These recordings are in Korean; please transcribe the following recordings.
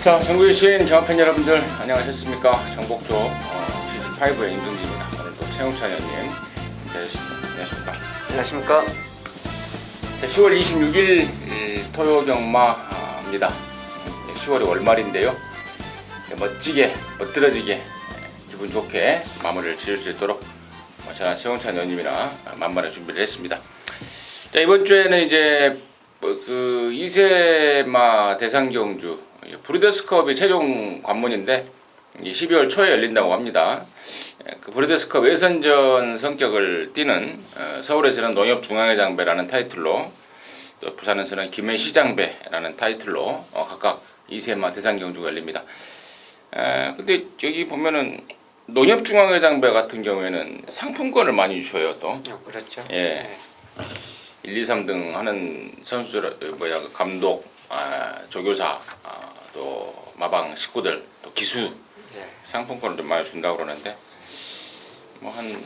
자, 전국에 계신 경합팬 여러분들 안녕하셨습니까? 정복조 시즌5의 임승진입니다. 오늘도 최용찬 의원님 안녕하십니까? 안녕하십니까? 자, 10월 26일 토요 경마입니다. 10월이 월말인데요. 멋지게, 멋들어지게, 기분 좋게 마무리를 지을 수 있도록 저나 최용찬 의원님이나 만반의 준비를 했습니다. 자, 이번 주에는 이제 그 2세마 대상경주 브리더스컵이 최종 관문인데 12월 초에 열린다고 합니다. 그 브리더스컵 예선전 성격을 띠는 서울에서는 농협중앙회장배라는 타이틀로, 또 부산에서는 김해시장배라는 타이틀로 각각 2세마 대상경주가 열립니다. 근데 여기 보면은 농협중앙회장배 같은 경우에는 상품권을 많이 주셔요. 또 그렇죠. 예. 1, 2, 3등 하는 선수들, 감독, 조교사, 또 마방 식구들, 또 기수 상품권을 좀 많이 준다고 그러는데 뭐 한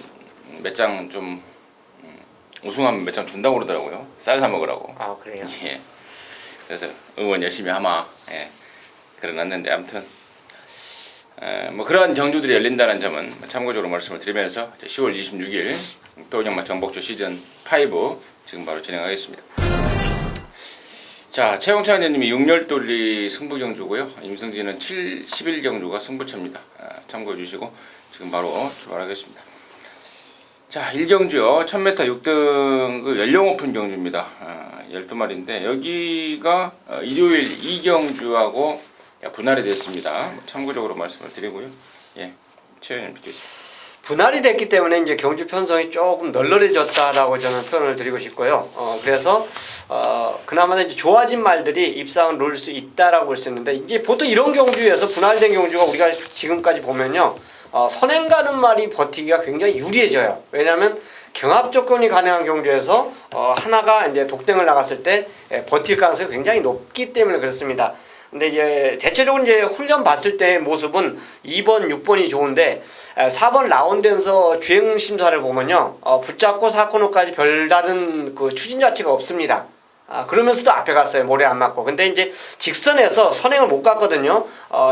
몇 장 좀 우승하면 몇 장 준다고 그러더라고요. 쌀 사 먹으라고. 아, 그래요? 예. 그래서 응원 열심히 하마. 예. 그래놨는데 아무튼 뭐 그러한 경주들이 열린다는 점은 참고적으로 말씀을 드리면서 10월 26일 토요경마 정복조 시즌 5 지금 바로 진행하겠습니다. 자, 최용찬 의원님이 6열돌리 승부경주고요. 임승진은 11경주가 승부처입니다. 참고해 주시고 지금 바로 출발하겠습니다. 자, 1경주요. 1000m 6등 그 연령 오픈 경주입니다. 12마리인데 여기가 일요일 2경주하고 분할이 됐습니다. 참고적으로 말씀을 드리고요. 예, 최 의원님 비켜주세요. 분할이 됐기 때문에 이제 경주 편성이 조금 널널해졌다라고 저는 표현을 드리고 싶고요. 그래서 그나마 이제 좋아진 말들이 입상을 노릴 수 있다라고 볼 수 있는데, 이제 보통 이런 경주에서 분할된 경주가 우리가 지금까지 보면요, 선행 가는 말이 버티기가 굉장히 유리해져요. 왜냐하면 경합 조건이 가능한 경주에서 하나가 이제 독등을 나갔을 때 버틸 가능성이 굉장히 높기 때문에 그렇습니다. 근데 이제 대체적으로 이제 훈련 봤을 때 모습은 2번, 6번이 좋은데 4번 라운드에서 주행 심사를 보면요, 붙잡고 4코너까지 별다른 그 추진 자체가 없습니다. 그러면서도 앞에 갔어요. 모래 안 맞고. 근데 이제 직선에서 선행을 못 갔거든요.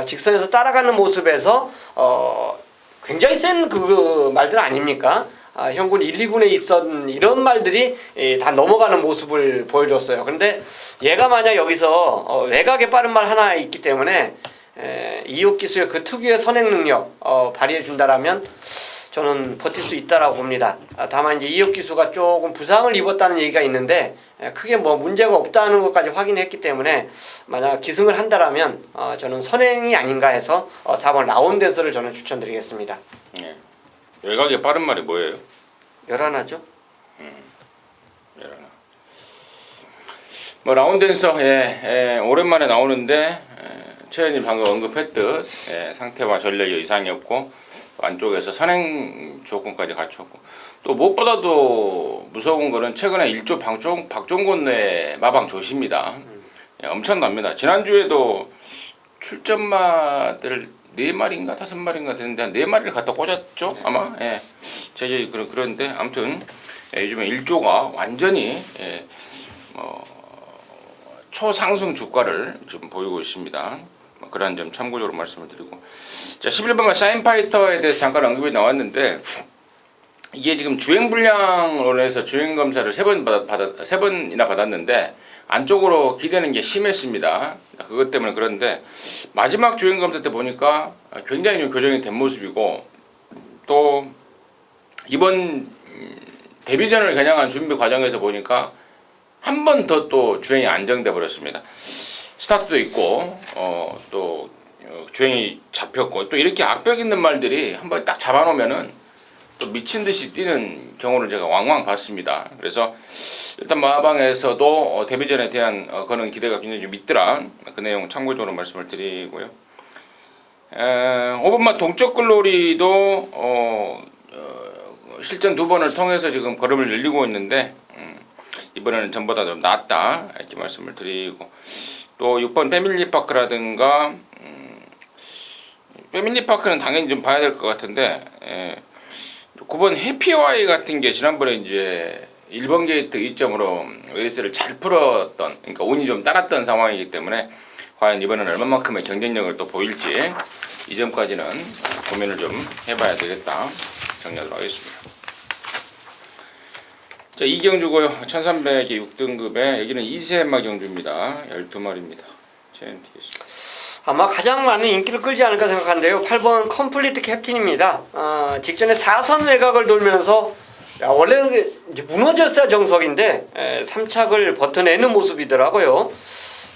직선에서 따라가는 모습에서 굉장히 센 그 말들 아닙니까? 현군 1, 2군에 있던 이런 말들이 다 넘어가는 모습을 보여줬어요. 근데 얘가 만약 여기서 외곽에 빠른 말 하나 있기 때문에 이옥 기수의 그 특유의 선행 능력 발휘해 준다라면 저는 버틸 수 있다라고 봅니다. 다만 이제 이옥 기수가 조금 부상을 입었다는 얘기가 있는데 크게 뭐 문제가 없다는 것까지 확인했기 때문에 만약 기승을 한다라면 저는 선행이 아닌가 해서 4번 라운드에서를 저는 추천드리겠습니다. 예. 외곽에 빠른 말이 뭐예요? 11하죠. 11. 뭐 라운드에서 오랜만에 나오는데 최 의원님 방금 언급했듯 상태와 전력이 이상이 없고 안쪽에서 선행 조건까지 갖췄고, 또 무엇보다도 무서운 거는 최근에 1조 박종곤의 마방 조시입니다. 엄청납니다. 지난주에도 출전마들 4마리인가 5마리인가 됐는데 한 4마리를 갖다 꽂았죠 아마. 제게 그런데 아무튼 요즘에 1조가 완전히 초상승 주가를 좀 보이고 있습니다. 그러한 점 참고적으로 말씀을 드리고, 자, 11번만 사인파이터에 대해서 잠깐 언급이 나왔는데 이게 지금 주행불량으로 해서 주행검사를 3번이나 받았는데 안쪽으로 기대는 게 심했습니다. 그것 때문에. 그런데 마지막 주행검사 때 보니까 굉장히 좀 교정이 된 모습이고, 또 이번 데뷔전을 겨냥한 준비 과정에서 보니까 한 번 더 또 주행이 안정돼 버렸습니다. 스타트도 있고 또 주행이 잡혔고, 또 이렇게 악벽 있는 말들이 한 번 딱 잡아놓으면은 또 미친 듯이 뛰는 경우를 제가 왕왕 봤습니다. 그래서 일단 마방에서도 데뷔전에 대한 그런 기대가 굉장히 좀 있더라. 그 내용 참고적으로 말씀을 드리고요. 5번마 동쪽 글로리도 실전 2번을 통해서 지금 걸음을 늘리고 있는데 이번에는 전보다 좀 낫다 이렇게 말씀을 드리고, 또 6번 패밀리파크라든가 패밀리파크는 당연히 좀 봐야 될 것 같은데 9번 해피와이 같은 게 지난번에 이제 1번 게이트 2점으로 레이스를 잘 풀었던, 그러니까 운이 좀 따랐던 상황이기 때문에 과연 이번에는 얼마만큼의 경쟁력을 또 보일지 이 점까지는 고민을 좀 해봐야 되겠다 정리하도록 하겠습니다. 자, 이 경주고요. 1300에 6등급에 여기는 2세마 경주입니다. 12마리입니다. 아마 가장 많은 인기를 끌지 않을까 생각하는데요. 8번 컴플리트 캡틴입니다. 직전에 4선 외곽을 돌면서 원래는 이제 무너졌어야 정석인데 3착을 버텨내는 모습이더라고요.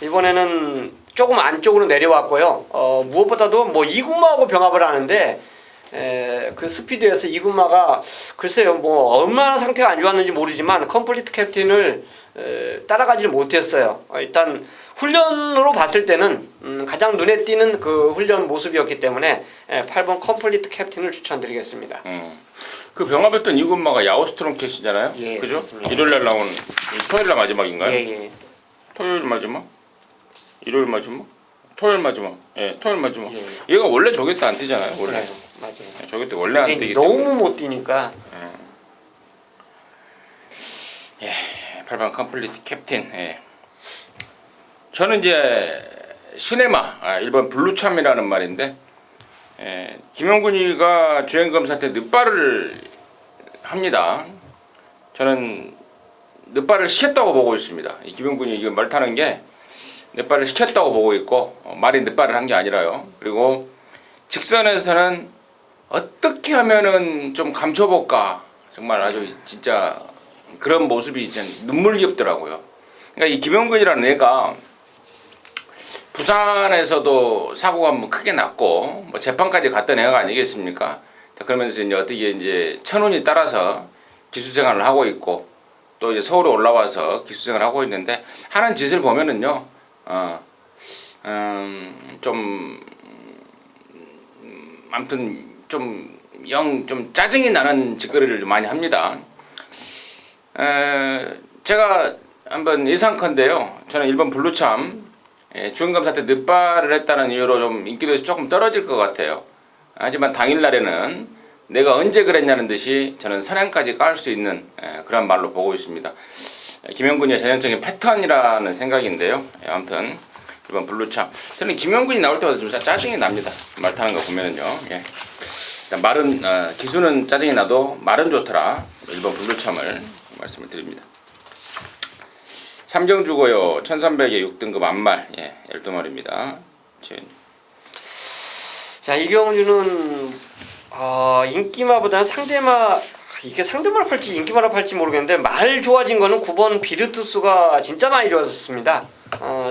이번에는 조금 안쪽으로 내려왔고요. 무엇보다도 뭐 이구마하고 병합을 하는데 그 스피드에서 이구마가 글쎄요 뭐 얼마나 상태가 안 좋았는지 모르지만 컴플리트 캡틴을 따라가지를 못했어요. 일단 훈련으로 봤을 때는 가장 눈에 띄는 그 훈련 모습이었기 때문에 8번 컴플리트 캡틴을 추천드리겠습니다. 그 병합했던 이군마가 야오스트롬 캣이잖아요. 예, 그죠? 그렇습니다. 일요일날 나온 토요일날 마지막인가요? 예. 토요일 마지막? 일요일 마지막? 토요일 마지막? 예, 토요일 마지막. 예. 얘가 원래 저게 때 안 뛰잖아요. 원래. 그래요. 맞아요. 저게 때 원래 안 이게 뛰기 너무 때문에. 못 뛰니까. 예, 8번 컴플리트 캡틴. 예. 저는 이제 시네마 1번 블루참이라는 말인데 김용근이가 주행검사 때 늦발을 합니다. 저는 늦발을 시켰다고 보고 있습니다. 이 김용근이 이거 말 타는 게 늦발을 시켰다고 보고 있고 말이 늦발을 한 게 아니라요. 그리고 직선에서는 어떻게 하면은 좀 감춰볼까 정말 아주 진짜 그런 모습이 진짜 눈물겹더라고요. 그러니까 이 김용근이라는 애가 부산에서도 사고가 뭐 크게 났고 뭐 재판까지 갔던 애가 아니겠습니까? 그러면서 이제 어떻게 이제 천운이 따라서 기수생활을 하고 있고 또 이제 서울에 올라와서 기수생활을 하고 있는데 하는 짓을 보면은요, 좀 아무튼 좀 짜증이 나는 짓거리를 많이 합니다. 제가 한번 예상컨대요. 저는 1번 블루참 주행검사 때 늦발을 했다는 이유로 좀 인기도에서 조금 떨어질 것 같아요. 하지만 당일날에는 내가 언제 그랬냐는 듯이 저는 선행까지 깔 수 있는 그런 말로 보고 있습니다. 김영근의 전형적인 패턴이라는 생각인데요. 아무튼 1번 블루참. 저는 김영근이 나올 때마다 좀 짜증이 납니다. 말 타는 거 보면은요. 예. 말은 기수는 짜증이 나도 말은 좋더라. 1번 블루참을 말씀을 드립니다. 3경주고요. 1300에 6등급 암말 12마리입니다. 자, 이 경주는 인기마보다는 상대마, 이게 상대마를 팔지 인기마를 팔지 모르겠는데 말 좋아진 거는 9번 비르투스가 진짜 많이 좋아졌습니다.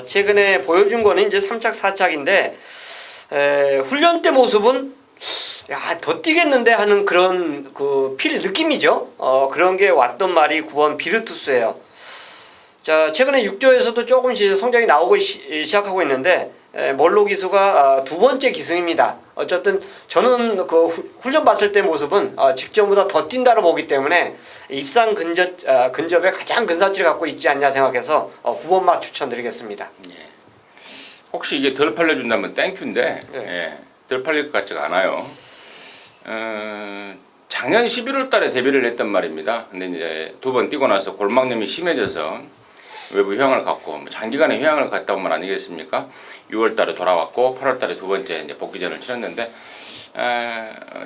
최근에 보여준 거는 이제 3착 4착인데 훈련 때 모습은 더 뛰겠는데 하는 그런 그 필 느낌이죠. 그런 게 왔던 말이 9번 비르투스예요. 자, 최근에 6조에서도 조금씩 성장이 나오고 시작하고 있는데 멀로 기수가 두 번째 기승입니다. 어쨌든 저는 그 훈련 봤을 때 모습은 직전보다 더 뛴다고 보기 때문에 입상 근접에 가장 근사치를 갖고 있지 않냐 생각해서 9번마 추천드리겠습니다. 예. 혹시 이게 덜 팔려준다면 땡큐인데 덜 팔릴 것 같지가 않아요. 작년 11월 달에 데뷔를 했단 말입니다. 근데 이제 두 번 뛰고 나서 골막염이 심해져서 외부 휴양을 갔고 장기간의 휴양을 갔다 온 건 아니겠습니까? 6월 달에 돌아왔고 8월 달에 두 번째 이제 복귀전을 치렀는데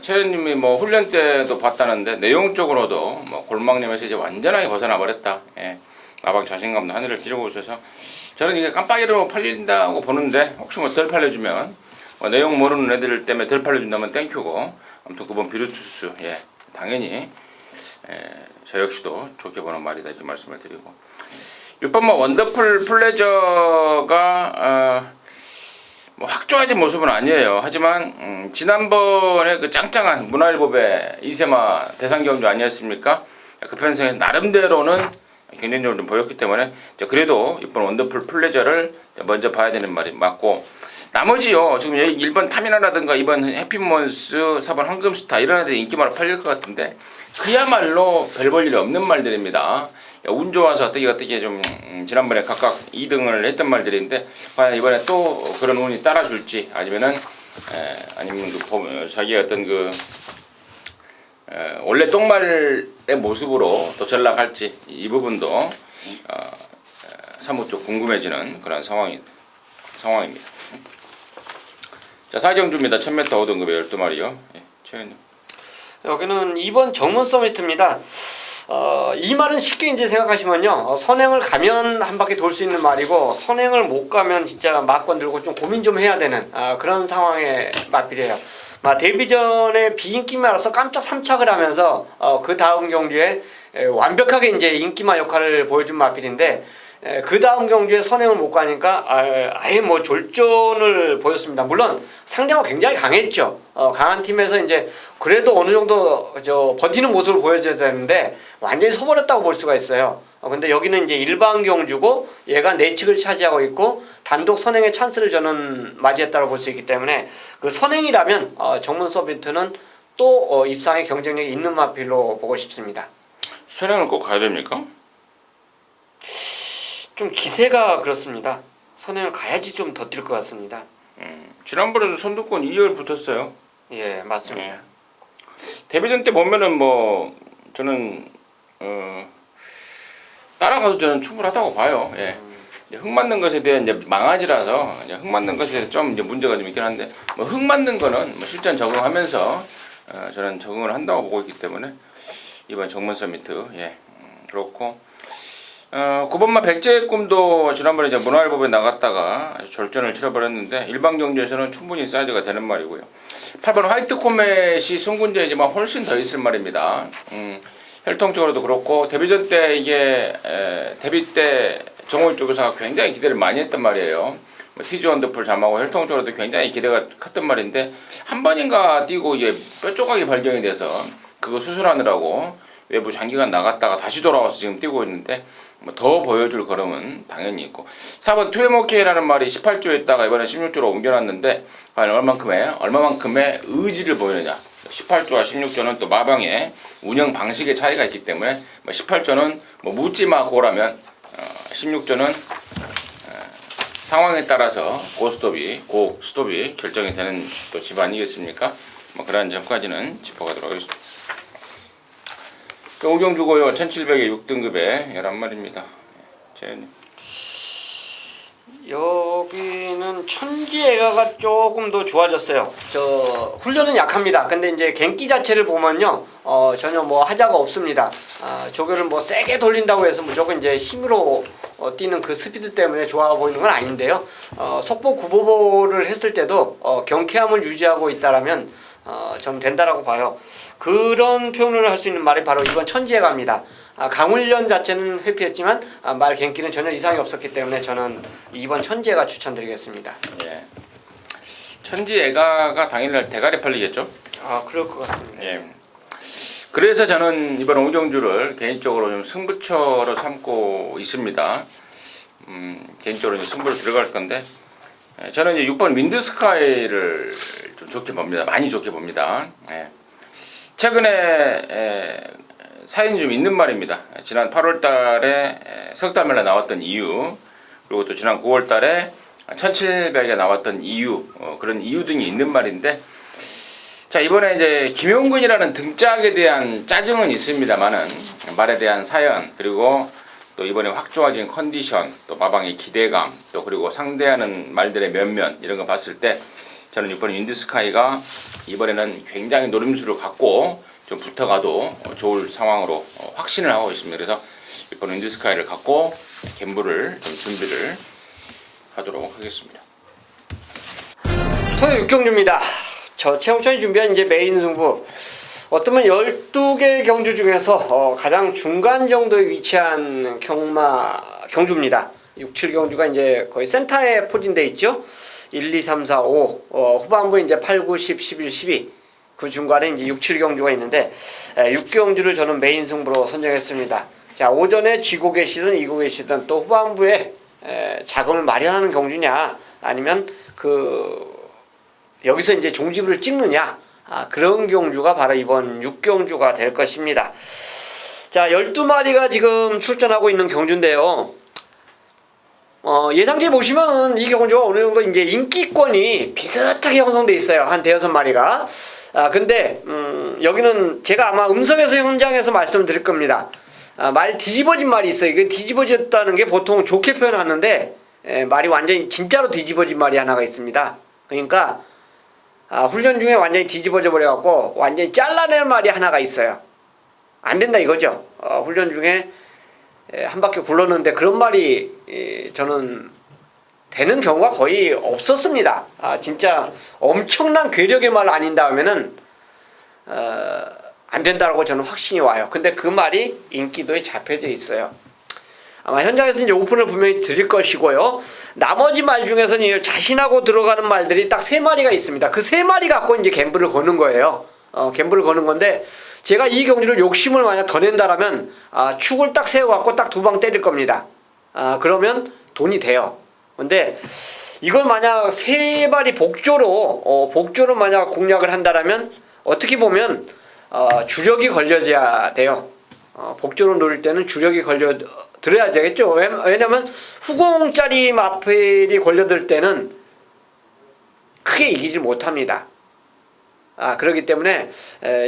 최현님이 뭐 훈련 때도 봤다는데 내용적으로도 뭐 골막염에서 이제 완전하게 벗어나 버렸다. 마방 자신감도 하늘을 찌르고 있어서 저는 이게 깜빡이로 팔린다고 보는데 혹시 뭐 덜 팔려주면 내용 모르는 애들 때문에 덜 팔려준다면 땡큐고 아무튼 9번 비르투스 당연히 저 역시도 좋게 보는 말이다 이렇게 말씀을 드리고 6번마 원더풀 플레저가 뭐 확조해진 모습은 아니에요. 하지만 지난번에 그 짱짱한 문화일보배 이세마 대상경주 아니었습니까? 그 편성에서 나름대로는 경쟁력을 좀 보였기 때문에 그래도 6번 원더풀 플레저를 먼저 봐야 되는 말이 맞고 나머지요 지금 1번 타미나라든가 2번 해피몬스 4번 황금스타 이런 애들이 인기말로 팔릴 것 같은데 그야말로 별 볼 일이 없는 말들입니다. 운 좋아서 어떻게 좀 지난번에 각각 2등을 했던 말들인데 과연 이번에 또 그런 운이 따라줄지 아니면 자기의 어떤 그 원래 똥말의 모습으로 또 전락할지 이 부분도 사뭇 좀 궁금해지는 그런 상황이 상황입니다. 자, 사경주입니다. 1000m 5등급의 12마리요. 예, 최현님. 여기는 이번 정문 서미트입니다. 이 말은 쉽게 이제 생각하시면요. 선행을 가면 한 바퀴 돌 수 있는 말이고 선행을 못 가면 진짜 막권 들고 좀 고민 좀 해야 되는 그런 상황의 마필이에요. 데뷔전에 비인기마로서 깜짝 삼착을 하면서 그 다음 경주에 완벽하게 이제 인기마 역할을 보여준 마필인데 그 다음 경주에 선행을 못 가니까 아예 뭐 졸전을 보였습니다. 물론 상대가 굉장히 강했죠. 강한 팀에서 이제 그래도 어느 정도 버티는 모습을 보여줘야 되는데 완전히 서버렸다고 볼 수가 있어요. 근데 여기는 이제 일반 경주고 얘가 내측을 차지하고 있고 단독 선행의 찬스를 저는 맞이했다고 볼 수 있기 때문에 그 선행이라면 정문 서비트는 또 입상의 경쟁력이 있는 마필로 보고 싶습니다. 선행을 꼭 가야 됩니까? 좀 기세가 그렇습니다. 선행을 가야지 좀 더 뛸 것 같습니다. 지난번에도 선두권 2열 붙었어요. 예, 맞습니다. 예. 데뷔전 때 보면은 뭐 저는 따라가도 저는 충분하다고 봐요. 예. 흙 맞는 것에 대한 이제 망아지라서 이제 흙 맞는 것에 대해서 좀 이제 문제가 좀 있긴 한데 뭐 흙 맞는 거는 뭐 실전 적응하면서 저는 적응을 한다고 보고 있기 때문에 이번 정문 서미트 그렇고 9번마 백제의 꿈도 지난번에 이제 문화일보에 나갔다가 졸전을 치러버렸는데 일반 경주에서는 충분히 사이즈가 되는 말이고요. 8번 화이트 코멧이 승군제이지만 훨씬 더 있을 말입니다. 혈통적으로도 그렇고 데뷔전 때 이게 데뷔 때 정월 쪽에서 굉장히 기대를 많이 했단 말이에요. 티즈 원더풀 잠하고 혈통적으로도 굉장히 기대가 컸단 말인데 한 번인가 뛰고 이게 뼈 조각이 발견이 돼서 그거 수술하느라고 외부 장기간 나갔다가 다시 돌아와서 지금 뛰고 있는데 뭐 더 보여줄 걸음은 당연히 있고 4번 투에모케이라는 말이 18조였다가 이번에 16조로 옮겨놨는데 과연 얼마만큼의 의지를 보이느냐. 18조와 16조는 또 마방의 운영 방식의 차이가 있기 때문에 18조는 뭐 묻지마 고라면 16조는 상황에 따라서 고스톱이 결정이 되는 또 집 아니겠습니까? 뭐 그런 점까지는 짚어가도록 하겠습니다. 오경주고요. 1700에 6등급에 11마리입니다. 재현님. 여기는 천지애가가 조금 더 좋아졌어요. 훈련은 약합니다. 근데 이제 gen기 자체를 보면요, 전혀 뭐 하자가 없습니다. 조교를 뭐 세게 돌린다고 해서 무조건 이제 힘으로 뛰는 그 스피드 때문에 좋아 보이는 건 아닌데요. 속보 구보를 했을 때도 경쾌함을 유지하고 있다라면 저는 된다라고 봐요. 그런 표현을 할 수 있는 말이 바로 이번 천지애가입니다. 강훈련 자체는 회피했지만 말 gen기는 전혀 이상이 없었기 때문에 저는 이번 천지애가 추천드리겠습니다. 예. 천지애가가 당일날 대가리 팔리겠죠? 그럴 것 같습니다. 예. 그래서 저는 이번 오경주를 개인적으로 좀 승부처로 삼고 있습니다. 개인적으로 이제 승부를 들어갈 건데 저는 이제 6번 윈드스카이를 좀 좋게 봅니다. 많이 좋게 봅니다. 예. 최근에 사연이 좀 있는 말입니다. 지난 8월달에 석달면에 나왔던 이유, 그리고 또 지난 9월달에 1700에 나왔던 이유, 그런 이유 등이 있는 말인데, 자 이번에 이제 김용근이라는 등짝에 대한 짜증은 있습니다만은 말에 대한 사연, 그리고 또 이번에 확 좋아진 컨디션, 또 마방의 기대감, 또 그리고 상대하는 말들의 면면 이런 거 봤을 때 저는 이번 윈드스카이가 이번에는 굉장히 노림수를 갖고 좀 붙어가도 좋을 상황으로 확신을 하고 있습니다. 그래서 이번 윈드스카이를 갖고 갬블을 좀 준비를 하도록 하겠습니다. 토요 6경주입니다. 최홍천이 준비한 이제 메인 승부. 어쩌면 12개 경주 중에서 가장 중간 정도에 위치한 경주입니다. 6, 7경주가 이제 거의 센터에 포진돼 있죠. 1, 2, 3, 4, 5 후반부에 이제 8, 9, 10, 11, 12 그 중간에 이제 6, 7경주가 있는데 6경주를 저는 메인 승부로 선정했습니다. 자, 오전에 쥐고 계시든 이고 계시든 또 후반부에 자금을 마련하는 경주냐 아니면 여기서 이제 종지부를 찍느냐 그런 경주가 바로 이번 6경주가 될 것입니다. 자, 12마리가 지금 출전하고 있는 경주인데요. 예상지 보시면 이 경주가 어느 정도 이제 인기권이 비슷하게 형성돼 있어요. 한 대여섯 마리가. 근데 여기는 제가 아마 음성에서 현장에서 말씀드릴 겁니다. 말 뒤집어진 말이 있어요. 이게 뒤집어졌다는 게 보통 좋게 표현하는데 말이 완전히 진짜로 뒤집어진 말이 하나가 있습니다. 그러니까 훈련 중에 완전히 뒤집어져 버려갖고 완전히 잘라낼 말이 하나가 있어요. 안 된다 이거죠. 훈련 중에 한 바퀴 굴렀는데 그런 말이 저는 되는 경우가 거의 없었습니다. 진짜 엄청난 괴력의 말 아닌다 하면은 안 된다고 저는 확신이 와요. 근데 그 말이 인기도에 잡혀져 있어요. 아마 현장에서 이제 오픈을 분명히 드릴 것이고요. 나머지 말 중에서는 자신하고 들어가는 말들이 딱 3마리가 있습니다. 그 3마리 갖고 이제 갬블을 거는 거예요. 갬블을 거는 건데 제가 이 경주를 욕심을 만약 더 낸다라면 축을 딱 세워갖고 딱 2방 때릴 겁니다. 그러면 돈이 돼요. 근데 이걸 만약 3마리 복조로 만약 공략을 한다라면 어떻게 보면 주력이 걸려져야 돼요. 복조로 노릴 때는 주력이 걸려들어야 되겠죠. 왜냐면 후공짜리 마필이 걸려들 때는 크게 이기지 못합니다. 그렇기 때문에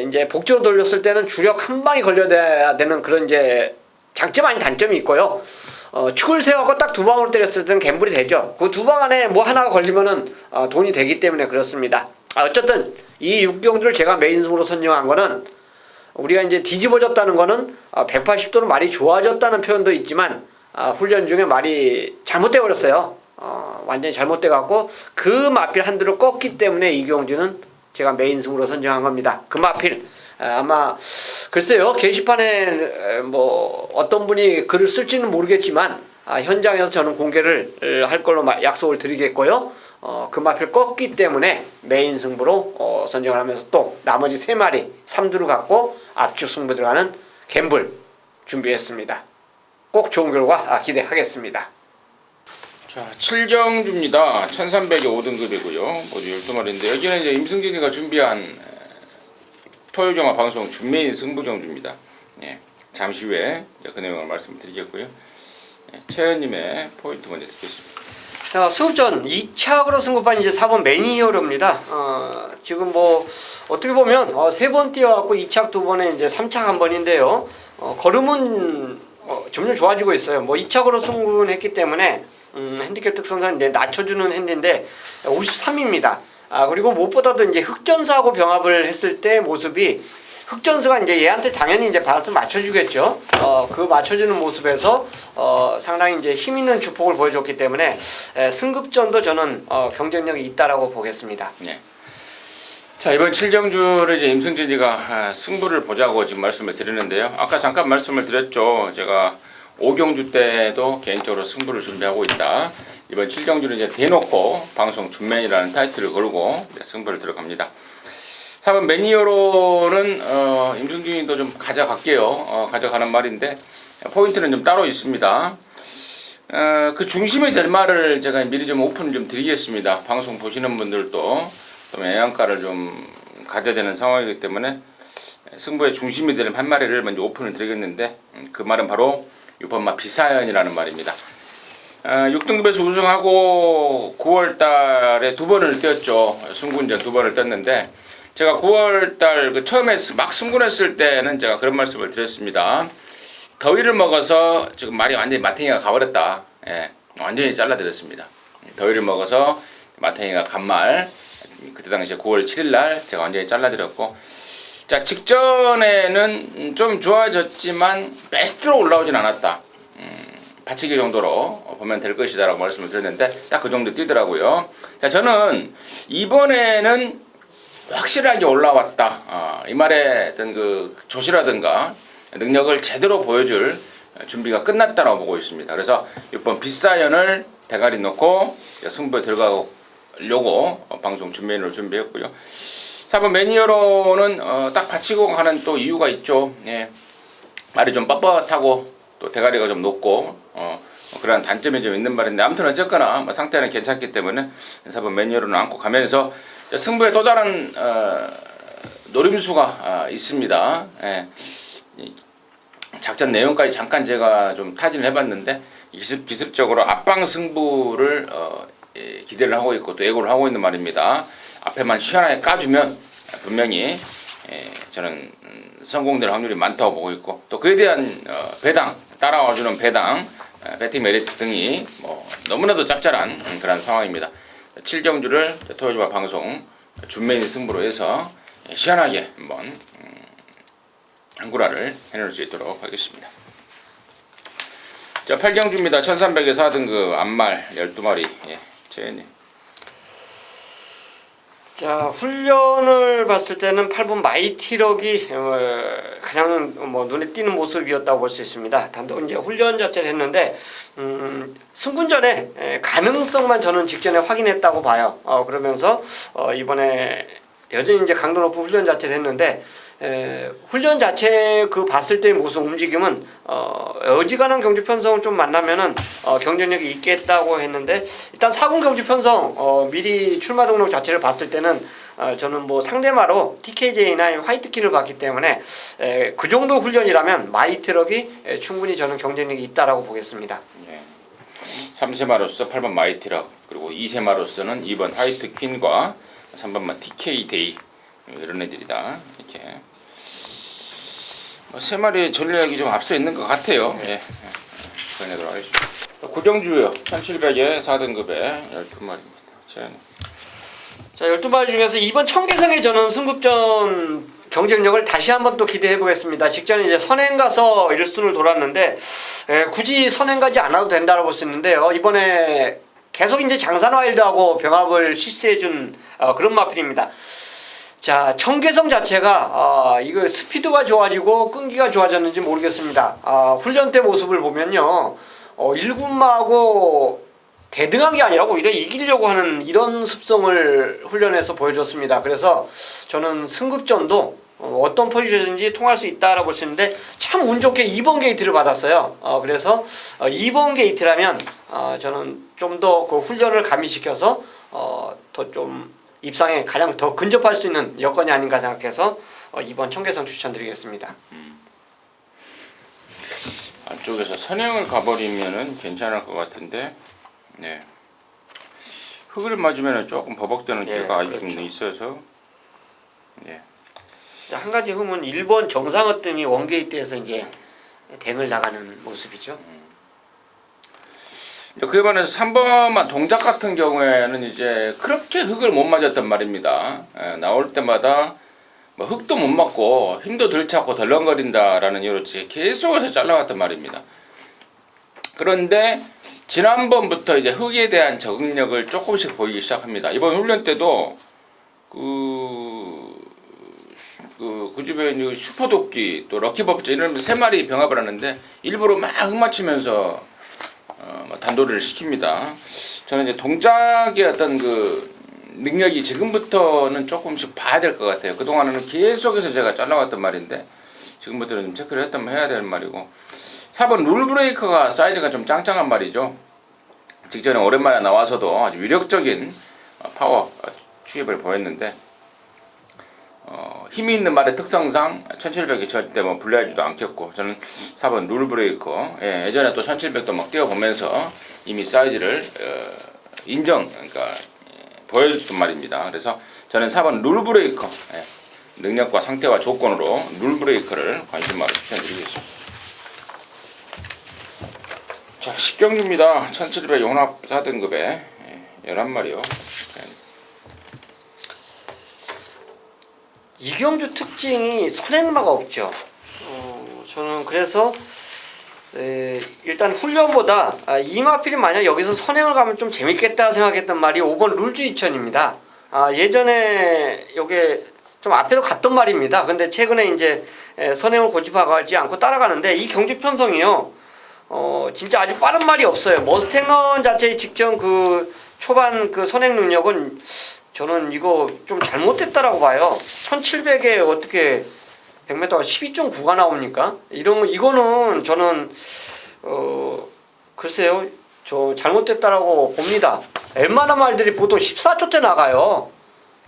이제 복조로 돌렸을 때는 주력 한 방이 걸려야 되는 그런 이제 장점 아닌 단점이 있고요. 축을 세워갖고 딱 2방으로 때렸을 때는 갬블이 되죠. 그 2방 안에 뭐 하나가 걸리면은 돈이 되기 때문에 그렇습니다. 어쨌든 이 6경주를 제가 메인승으로 선정한 거는 우리가 이제 뒤집어졌다는 거는 180도로 말이 좋아졌다는 표현도 있지만 훈련 중에 말이 잘못돼 버렸어요. 완전히 잘못돼 갖고 그 마필 한 대로 꺾기 때문에 이 경주는 제가 메인승으로 선정한 겁니다. 그 마필 아마 글쎄요 게시판에 뭐 어떤 분이 글을 쓸지는 모르겠지만 현장에서 저는 공개를 할 걸로 약속을 드리겠고요. 그 마필 꺾기 때문에 메인 승부로 선정을 하면서 또 나머지 3마리 3두를 갖고 압축 승부 들어가는 갬블 준비했습니다. 꼭 좋은 결과 기대하겠습니다. 자, 7경주입니다. 1300에 5등급이고요. 모두 12마리인데 여기는 이제 임승진이가 준비한 토요정화 방송 준메인 승부경주입니다. 예, 잠시 후에 그 내용을 말씀드리겠고요. 예, 최현님의 포인트 먼저 듣겠습니다. 자, 승부전 2차으로 승급한 이제 4번 매니히어로입니다. 지금 뭐 어떻게 보면 3번 뛰어갖고 2착 2번에 이제 3착 1번인데요. 걸음은 점점 좋아지고 있어요. 뭐 2착으로 승부했기 때문에 핸디캡 특성상 이제 낮춰주는 핸디인데 53입니다. 그리고 무엇보다도 이제 흑전사하고 병합을 했을 때 모습이 흑전사가 이제 얘한테 당연히 이제 바란스를 맞춰주겠죠. 그 맞춰주는 모습에서 상당히 이제 힘 있는 주폭을 보여줬기 때문에 승급전도 저는 경쟁력이 있다라고 보겠습니다. 네. 자, 이번 7경주를 이제 임승진이가 승부를 보자고 지금 말씀을 드리는데요. 아까 잠깐 말씀을 드렸죠. 제가 5경주 때도 개인적으로 승부를 준비하고 있다. 이번 7경주는 이제 대놓고 방송 준맨이라는 타이틀을 걸고 승부를 들어갑니다. 4번 매니어로는 임승진이도 좀 가져갈게요. 가져가는 말인데 포인트는 좀 따로 있습니다. 그 중심이 될 말을 제가 미리 좀 오픈을 좀 드리겠습니다. 방송 보시는 분들도 좀 영양가를 좀 가져야 되는 상황이기 때문에 승부의 중심이 되는 한 마리를 먼저 오픈을 드리겠는데 그 말은 바로 6번마 비사연이라는 말입니다. 6등급에서 우승하고 9월달에 2번을 뛰었죠. 승군전 2번을 뛰었는데 제가 9월달 그 처음에 막 승군했을 때는 제가 그런 말씀을 드렸습니다. 더위를 먹어서 지금 말이 완전히 마탱이가 가버렸다. 예, 완전히 잘라드렸습니다. 더위를 먹어서 마탱이가 간 말. 그때 당시에 9월 7일날 제가 완전히 잘라드렸고, 자 직전에는 좀 좋아졌지만 베스트로 올라오진 않았다. 받치기 정도로 보면 될 것이다라고 말씀을 드렸는데 딱 그 정도 뛰더라고요. 자 저는 이번에는 확실하게 올라왔다. 이 말에 어떤 그 조시라든가 능력을 제대로 보여줄 준비가 끝났다고 보고 있습니다. 그래서 6번 빗사연을 대가리 놓고 승부에 들어가려고 방송 준비인으로 준비했고요. 4번 매니어로는 딱 받치고 가는 또 이유가 있죠. 예. 말이 좀 뻣뻣하고 또 대가리가 좀 높고 그런 단점이 좀 있는 말인데 아무튼 어쨌거나 뭐 상태는 괜찮기 때문에 4번 매니어로는 안고 가면서 승부에 또 다른 노림수가 있습니다. 예. 작전 내용까지 잠깐 제가 좀 타진을 해봤는데 기습적으로 앞방 승부를 기대를 하고 있고 또 예고를 하고 있는 말입니다. 앞에만 시원하게 까주면 분명히 저는 성공될 확률이 많다고 보고 있고 또 그에 대한 배당 따라와주는 배당 배팅 메리트 등이 뭐 너무나도 짭짤한 그런 상황입니다. 7경주를 토요일마 방송 준메인 승부로 해서 시원하게 한번 한구라를 해낼 수 있도록 하겠습니다. 자, 8경주입니다. 1300에 4등급 암말 12마리. 예, 재현님. 자, 훈련을 봤을 때는 8번 마이티럭이 가장 뭐 눈에 띄는 모습이었다고 볼 수 있습니다. 단독 이제 훈련 자체를 했는데 승군전에 가능성만 저는 직전에 확인했다고 봐요. 그러면서 이번에 여전히 이제 강도 높은 훈련 자체를 했는데 훈련 자체 그 봤을 때의 모습 움직임은 어지간한 경주 편성을 좀 만나면은 경쟁력이 있겠다고 했는데 일단 4군 경주 편성 미리 출마 등록 자체를 봤을 때는 저는 뭐 상대마로 TKJ나 화이트킨을 봤기 때문에 그 정도 훈련이라면 마이트럭이 충분히 저는 경쟁력이 있다라고 보겠습니다. 예. 3세마로서 8번 마이티럭, 그리고 2세마로서는 2번 화이트퀸과 3번만 TK데이 이런 애들이다. 이렇게 세 마리의 전략이 좀 앞서 있는 것 같아요. 예. 보내도록 하겠습니다. 고정주요 1700에 4등급에 12마리입니다. 자, 12마리 중에서 이번 청계성에 저는 승급전 경쟁력을 다시 한번 또 기대해 보겠습니다. 직전에 이제 선행 가서 1순을 돌았는데 굳이 선행 가지 않아도 된다고 볼 수 있는데요. 이번에 계속 이제 장산와일드하고 병합을 실시해준 그런 마필입니다. 자, 청계성 자체가 이거 스피드가 좋아지고 끈기가 좋아졌는지 모르겠습니다. 훈련 때 모습을 보면요, 1군마하고 대등한 게 아니라 오히려 이기려고 하는 이런 습성을 훈련해서 보여줬습니다. 그래서 저는 승급전도 어떤 포지션인지 통할 수 있다라고 볼 수 있는데 참 운 좋게 2번 게이트를 받았어요. 그래서 2번 게이트라면 저는 좀 더 그 훈련을 가미시켜서 더 좀 입상에 가장 더 근접할 수 있는 여건이 아닌가 생각해서 이번 청계성 추천드리겠습니다. 안쪽에서 선행을 가버리면은 괜찮을 것 같은데, 네. 흙을 맞으면은 조금 버벅대는 때가 아직 그렇죠. 있어서, 네. 한 가지 흠은 1번 정상어뜸이 원게이트에서 이제 댕을 나가는 모습이죠. 그에 반해서 3번만 동작 같은 경우에는 이제 그렇게 흙을 못 맞았단 말입니다. 나올 때마다 뭐 흙도 못 맞고 힘도 덜 차고 덜렁거린다라는 이유로 계속해서 잘라왔단 말입니다. 그런데 지난번부터 이제 흙에 대한 적응력을 조금씩 보이기 시작합니다. 이번 훈련 때도 그 집에 슈퍼도끼 또 럭키법제 이런 세 마리 병합을 하는데 일부러 막 흙 맞추면서 단도리를 시킵니다. 저는 이제 동작의 어떤 그 능력이 지금부터는 조금씩 봐야 될 것 같아요. 그동안은 계속해서 제가 잘라왔단 말인데 지금부터는 좀 체크를 해야 되는 말이고, 4번 룰브레이커가 사이즈가 좀 짱짱한 말이죠. 직전에 오랜만에 나와서도 아주 위력적인 파워 추입을 보였는데 힘이 있는 말의 특성상 1700이 절대 뭐 불리하지도 않겠고, 저는 4번 룰브레이커, 예전에 또 1700도 막 뛰어보면서 이미 사이즈를 그러니까 보여줬단 말입니다. 그래서 저는 4번 룰브레이커, 능력과 상태와 조건으로 룰브레이커를 관심마로 추천드리겠습니다. 자, 10경주입니다. 1700 혼합 4등급에 11마리요. 이경주 특징이 선행마가 없죠. 저는 그래서 일단 훈련보다 이마필이 만약 여기서 선행을 가면 좀 재밌겠다 생각했던 말이 5번 룰주이천입니다. 예전에 요게 좀 앞에도 갔던 말입니다. 근데 최근에 이제 선행을 고집하지 않고 따라가는데 이 경주 편성이요, 진짜 아주 빠른 말이 없어요. 머스탱런 자체의 직전 그 초반 그 선행 능력은 저는 이거 좀 잘못됐다라고 봐요. 1700에 어떻게 100m가 12.9가 나옵니까? 이거는 저는 글쎄요, 저 잘못됐다라고 봅니다. 웬만한 말들이 보통 14초 때 나가요.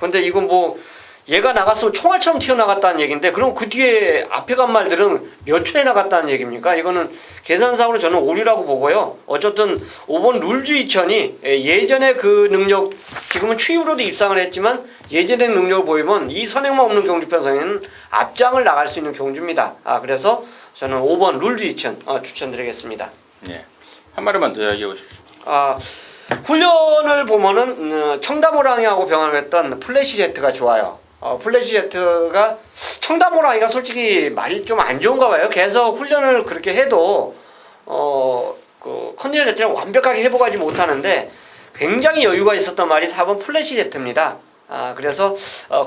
근데 이건 뭐 얘가 나갔으면 총알처럼 튀어나갔다는 얘기인데, 그럼 그 뒤에 앞에 간 말들은 몇 초에 나갔다는 얘기입니까? 이거는 계산상으로 저는 오류라고 보고요. 어쨌든 5번 룰주이천이 예전에 그 능력, 지금은 추입으로도 입상을 했지만 예전의 능력을 보이면 이 선행만 없는 경주 편성에는 앞장을 나갈 수 있는 경주입니다. 그래서 저는 5번 룰주이천 추천드리겠습니다. 네. 한 마리만 더 이야기해 보십시오. 훈련을 보면은 청담호랑이하고 병합했던 플래시 제트가 좋아요. 플래시 제트가 청담호랑이가 솔직히 말이 좀 안 좋은가 봐요. 계속 훈련을 그렇게 해도 그 컨디션 자체는 완벽하게 회복하지 못하는데 굉장히 여유가 있었던 말이 4번 플래시 제트입니다. 그래서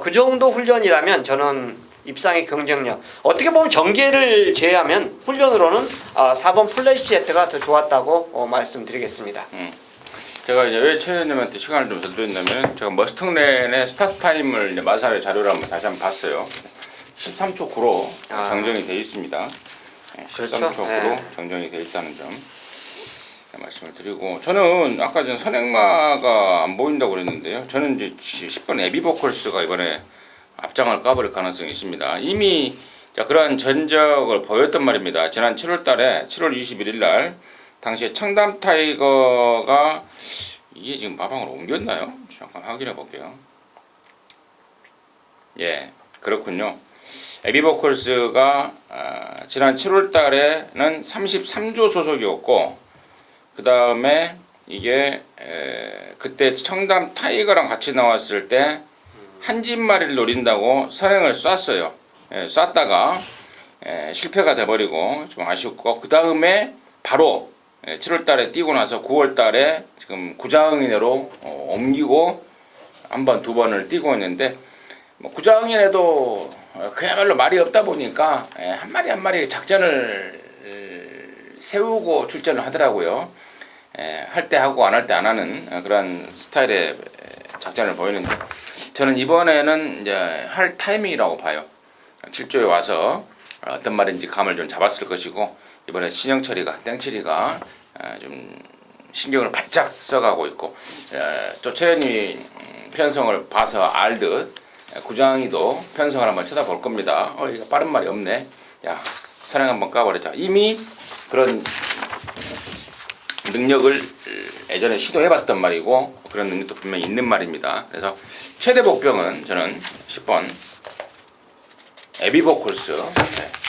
그 정도 훈련이라면 저는 입상의 경쟁력, 어떻게 보면 전개를 제외하면 훈련으로는 4번 플래시 제트가 더 좋았다고 말씀드리겠습니다. 제가 이제 왜 최 의원님한테 시간을 좀 더 드렸냐면 제가 머스텅렌의 스타트 타임을 이제 마사회 자료를 한번 다시 한번 봤어요. 13초 9로 정정이 되어 있습니다. 13초 9로 정정이 되어 있다는 점 말씀을 드리고, 저는 아까 전 선행마가 안 보인다고 그랬는데요. 저는 이제 10번 에비보컬스가 이번에 앞장을 까버릴 가능성이 있습니다. 이미 그러한 전적을 보였단 말입니다. 지난 7월 달에 7월 21일 날 당시에 청담 타이거가 이게 지금 마방으로 옮겼나요? 잠깐 확인해 볼게요. 예, 그렇군요. 에비보컬스가 지난 7월 달에는 33조 소속이었고, 그 다음에 이게 그때 청담 타이거랑 같이 나왔을 때 한 집마리를 노린다고 선행을 쐈어요. 쐈다가 실패가 돼버리고 좀 아쉽고, 그 다음에 바로 7월 달에 뛰고 나서 9월 달에 지금 구장이내로 옮기고 한 번, 두 번을 뛰고 있는데, 구장이내도 그야말로 말이 없다 보니까 한 마리 한 마리 작전을 세우고 출전을 하더라고요. 할 때 하고 안 할 때 안 하는 그런 스타일의 작전을 보이는데, 저는 이번에는 이제 할 타이밍이라고 봐요. 7조에 와서 어떤 말인지 감을 좀 잡았을 것이고, 이번에 신영철이가 땡칠이가 좀 신경을 바짝 써가고 있고, 또 최현이 편성을 봐서 알듯 구장이도 편성을 한번 쳐다볼 겁니다. 이거 빠른 말이 없네. 야, 사랑 한번 까버리자. 이미 그런 능력을 예전에 시도해봤던 말이고, 그런 능력도 분명히 있는 말입니다. 그래서 최대 복병은 저는 10번 에비보컬스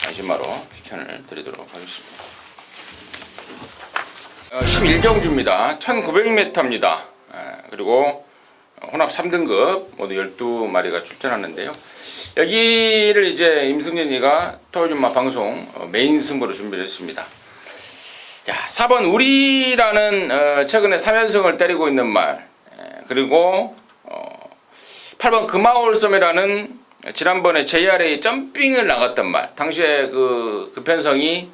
안심마로 추천을 드리도록 하겠습니다. 11경주입니다. 1900m입니다. 그리고 혼합 3등급 모두 12마리가 출전하는데요. 여기를 이제 임승진이가 토요일마 방송 메인 승부로 준비를 했습니다. 4번 우리라는 최근에 3연승을 때리고 있는 말, 그리고 8번 금화올섬이라는 지난번에 JRA 점핑을 나갔던 말, 당시에 그 편성이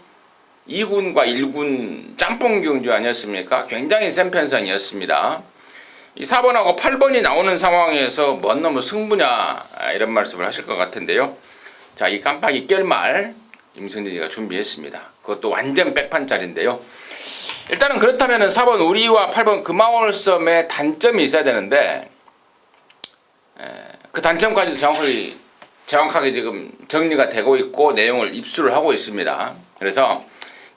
2군과 1군 짬뽕 경주 아니었습니까? 굉장히 센 편성이었습니다. 이 4번하고 8번이 나오는 상황에서 뭔 놈의 승부냐 이런 말씀을 하실 것 같은데요. 자, 이 깜빡이 깰말 임승진이가 준비했습니다. 그것도 완전 백판짜리인데요. 일단은 그렇다면 4번 우리와 8번 금화올섬의 단점이 있어야 되는데, 그 단점까지도 정확하게 지금 정리가 되고 있고 내용을 입수를 하고 있습니다. 그래서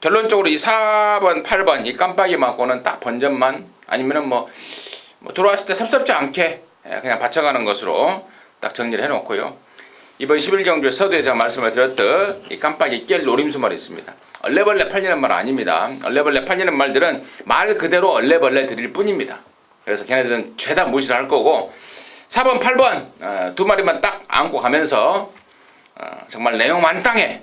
결론적으로 이 4번, 8번 이 깜빡이 맞고는 딱 번점만, 아니면은 뭐 들어왔을 때 섭섭지 않게 그냥 받쳐가는 것으로 딱 정리를 해놓고요. 이번 11경주에 서두에 제가 말씀을 드렸듯 이 깜빡이 깰 노림수 말이 있습니다. 얼레벌레 팔리는 말 아닙니다. 얼레벌레 팔리는 말들은 말 그대로 얼레벌레 드릴 뿐입니다. 그래서 걔네들은 죄다 무시를 할 거고, 4번, 8번 두 마리만 딱 안고 가면서 정말 내용 만땅에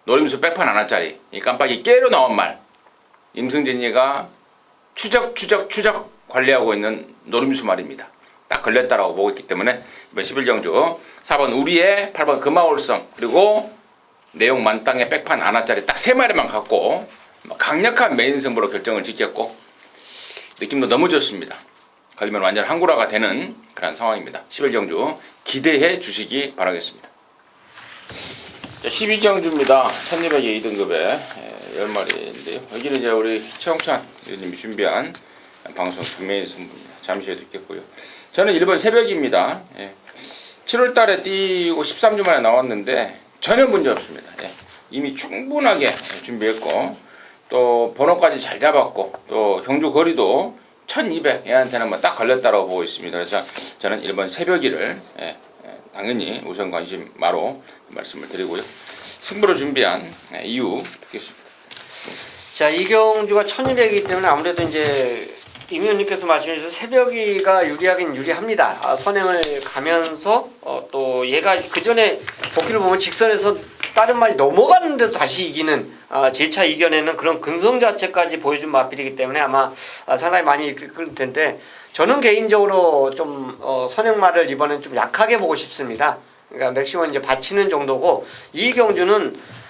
노림수 백판 하나짜리 이 깜빡이 깨로 나온 말, 임승진이가 추적 관리하고 있는 노림수 말입니다. 딱 걸렸다라고 보고 있기 때문에 이번 11경주 4번 우리의 8번 금화올섬, 그리고 내용 만땅의 백판 하나짜리 딱 3마리만 갖고 강력한 메인 승부로 결정을 짓겠고, 느낌도 너무 좋습니다. 걸리면 완전 항구라가 되는 그런 상황입니다. 11경주 기대해 주시기 바라겠습니다. 12경주입니다. 1200의 2등급의 10마리인데요. 여기는 이제 우리 최홍찬 의원님이 준비한 방송 중메인 승부입니다. 잠시 후에 듣겠고요. 저는 1번 새벽입니다. 7월 달에 뛰고 13주 만에 나왔는데 전혀 문제 없습니다. 이미 충분하게 준비했고, 또 번호까지 잘 잡았고, 또 경주 거리도 1200 얘한테는 뭐 딱 걸렸다고 보고 있습니다. 그래서 저는 1번 새벽이를 당연히 우선 관심마로 말씀을 드리고요. 승부를 준비한 이유 듣겠습니다. 자, 이경주가 1200이기 때문에 아무래도 이제 임 의원님께서 말씀해 주신 새벽이가 유리하긴 유리합니다. 선행을 가면서 또 얘가 그 전에 복귀를 보면 직선에서 다른 말이 넘어갔는데도 다시 이기는 제차 이겨내는 그런 근성 자체까지 보여준 맞비이기 때문에 아마 상당히 많이 이끌 텐데 저는 개인적으로 좀 선행말을 이번엔 좀 약하게 보고 싶습니다. 그러니까 맥시멈 이제 받치는 정도고 이경주는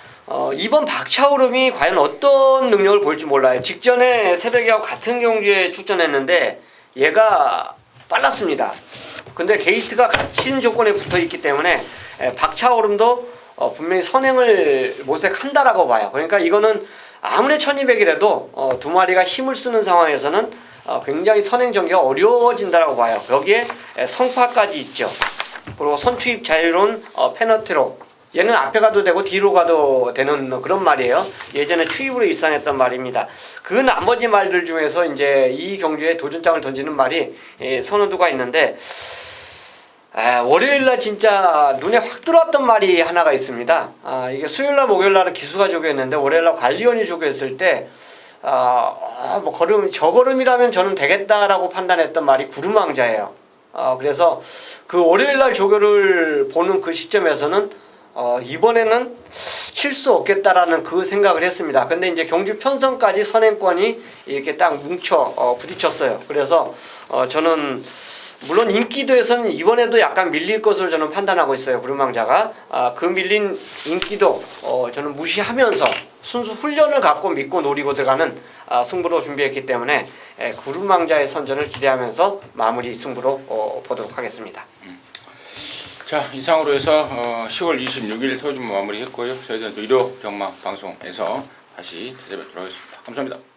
이번 박차오름이 과연 어떤 능력을 보일지 몰라요. 직전에 새벽이하고 같은 경주에 출전했는데 얘가 빨랐습니다. 근데 게이트가 갇힌 조건에 붙어 있기 때문에 박차오름도 분명히 선행을 모색한다라고 봐요. 그러니까 이거는 아무리 1200이라도 두 마리가 힘을 쓰는 상황에서는 굉장히 선행 전개가 어려워진다라고 봐요. 여기에 성파까지 있죠. 그리고 선추입 자유로운 페너트로 얘는 앞에 가도 되고 뒤로 가도 되는 그런 말이에요. 예전에 추입으로 입상했던 말입니다. 그 나머지 말들 중에서 이제 이 경주에 도전장을 던지는 말이 선호도가 있는데 월요일날 진짜 눈에 확 들어왔던 말이 하나가 있습니다. 이게 수요일날 목요일날은 기수가 조교했는데 월요일날 관리원이 조교했을 때 뭐 저걸음이라면 저는 되겠다라고 판단했던 말이 구름왕자예요. 그래서 그 월요일날 조교를 보는 그 시점에서는 이번에는 칠 수 없겠다라는 그 생각을 했습니다. 근데 이제 경주 편성까지 선행권이 이렇게 딱 뭉쳐 부딪혔어요. 그래서 저는 물론 인기도에서는 이번에도 약간 밀릴 것으로 저는 판단하고 있어요. 구름왕자가 그 밀린 인기도 저는 무시하면서 순수 훈련을 갖고 믿고 노리고 들어가는 승부로 준비했기 때문에 구름왕자의 선전을 기대하면서 마무리 승부로 보도록 하겠습니다. 자, 이상으로 해서 10월 26일 토요일 마무리했고요. 저희들은 또 일요 경마 방송에서 다시 찾아뵙도록 하겠습니다. 감사합니다.